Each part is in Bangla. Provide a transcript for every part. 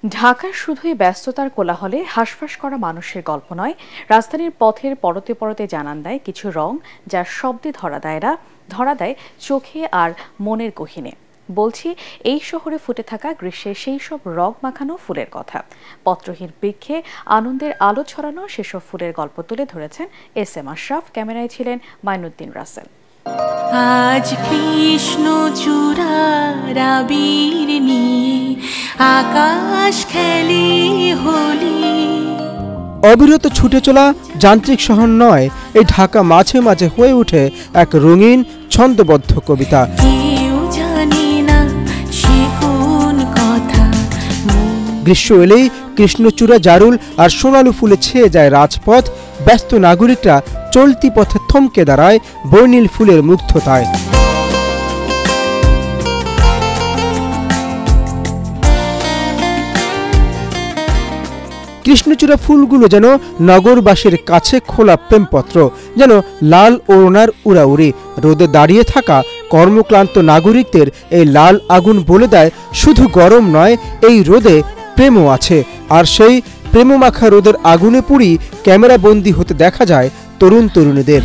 ঢাকার শুধুই ব্যস্ততার কোলাহলে হাঁসফাঁস করা মানুষের গল্প নয়, রাজধানীর পথের পরতে পরতে জানান দেয় কিছু রং, যা শব্দে ধরা দেয় চোখে আর মনের গহীনে। বলছি এই শহরে ফুটে থাকা গ্রীষ্মের সেই সব রং মাখানো ফুলের কথা। পত্রহীন বৃক্ষে আনন্দের আলো ছড়ানো সেসব ফুলের গল্প তুলে ধরেছেন SM আশরাফ। ক্যামেরায় ছিলেন মাইনুদ্দিন রাসেল। আজ কৃষ্ণ চূড়ার আবির নিয়ে আকাশ খেলে হোলি। অবিরত ছুটে চলা যান্ত্রিক শহর নয়, এই ঢাকা মাঝে মাঝে হয়ে ওঠে এক রঙিন ছন্দবদ্ধ কবিতা। কেউ জানে না সে কোন কথা। গ্রীষ্ম এলেই কৃষ্ণচূড়া, জারুল আর সোনালু ফুলে ছেয়ে যায় রাজপথ। ব্যস্ত নাগরিকরা চলতি পথে থমকে দাঁড়ায় বর্ণিল ফুলের মুগ্ধতায়। কৃষ্ণচূড়া ফুলগুলো যেন নগরবাসীর কাছে খোলা প্রেমপত্র, যেন লাল ওড়নার উড়াউড়ি। রোদে দাঁড়িয়ে থাকা কর্মক্লান্ত নাগরিকদের এই লাল আগুন বলে দেয় শুধু গরম নয়, এই রোদে প্রেমও আছে। আর সেই প্রেমমাখা রোদের আগুনে পুড়ি ক্যামেরা বন্দী হতে দেখা যায় তরুণ তরুণীদের।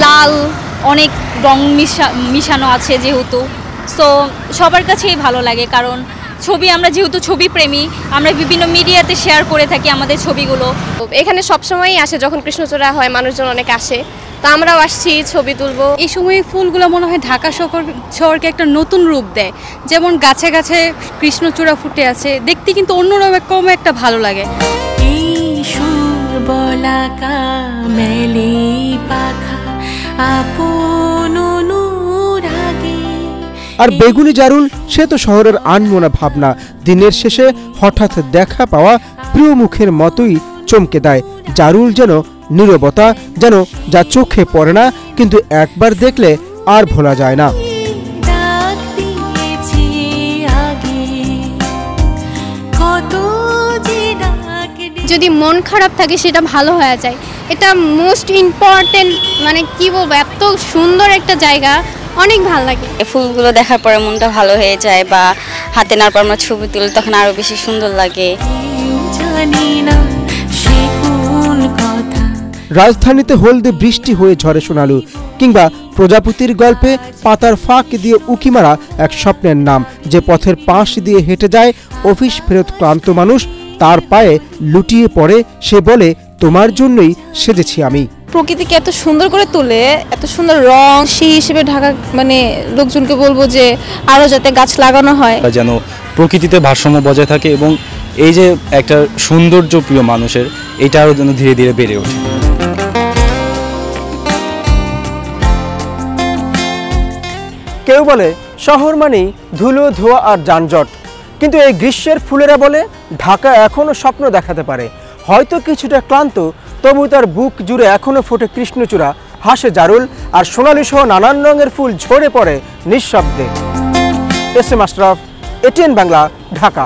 লাল অনেক রং মিশানো আছে যেহেতু, সো সবার কাছেই ভালো লাগে। কারণ আমরা যেহেতু ছবি প্রেমী, আমরা বিভিন্ন মিডিয়াতে শেয়ার করে থাকি আমাদের ছবিগুলো। এখানে সবসময়ই আসে, যখন কৃষ্ণচূড়া হয় মানুষজন অনেক আসে, তা আমরাও আসছি ছবি তুলবো। এই সময় ফুলগুলো মনে হয় ঢাকা শহরকে একটা নতুন রূপ দেয়। যেমন গাছে গাছে কৃষ্ণচূড়া ফুটে আছে, দেখতে কিন্তু অন্যরকম একটা ভালো লাগে। আর বেগুনি জারুল, সে তো শহরের আনমনা ভাবনা। দিনের শেষে হঠাৎ দেখা পাওয়া প্রিয় মুখের মতোই চমকে দেয়। জারুল যেন নীরবতা, যেন যা চোখে পড়ে না, কিন্তু একবার দেখলে আর ভোলা যায় না। যদি মন খারাপ থাকে সেটা ভালো হয়ে যায়, এটা মোস্ট ইম্পর্টেন্ট। মানে কি বলবো, এত সুন্দর একটা জায়গা, অনেক ভালো লাগে। ফুলগুলো দেখার পরে মনটা ভালো হয়ে যায়, বা হাতে নেওয়ার পর আমরা ছবি তুলি, তখন আরো বেশি সুন্দর লাগে। রাজধানীতে হলদে বৃষ্টি হয়ে ঝরে সোনালু, কিংবা প্রজাপতির গল্পে পাতার ফাঁক দিয়ে উঁকি মারা এক স্বপ্নের নাম। যে পথের পাশ দিয়ে হেঁটে যায় অফিস ফেরত ক্লান্ত মানুষ, তার পায়ে লুটিয়ে পড়ে সে বলে, তোমার জন্যই সেজেছি আমি। প্রকৃতিকে এত সুন্দর করে তোলে, এত সুন্দর রং, সেই হিসেবে ঢাকা মানে লোকজনকে বলবো যে আরো যাতে গাছ লাগানো হয়, যেন প্রকৃতিতে ভারসাম্য বজায় থাকে, এবং এই যে একটা সৌন্দর্য প্রিয় মানুষের, এটা আরো যেন ধীরে ধীরে বেড়ে ওঠে। কেউ বলে শহর মানেই ধুলো, ধোঁয়া আর যানজট, কিন্তু এই গ্রীষ্মের ফুলেরা বলে ঢাকা এখনো স্বপ্ন দেখাতে পারে। হয়তো কিছুটা ক্লান্ত, তবু তার বুক জুড়ে এখনো ফোটে কৃষ্ণচূড়া, হাসে জারুল, আর সোনালি সহ নানান রঙের ফুল ঝরে পড়ে নিঃশব্দে। SM Ashraf, ATN Bangla, Dhaka.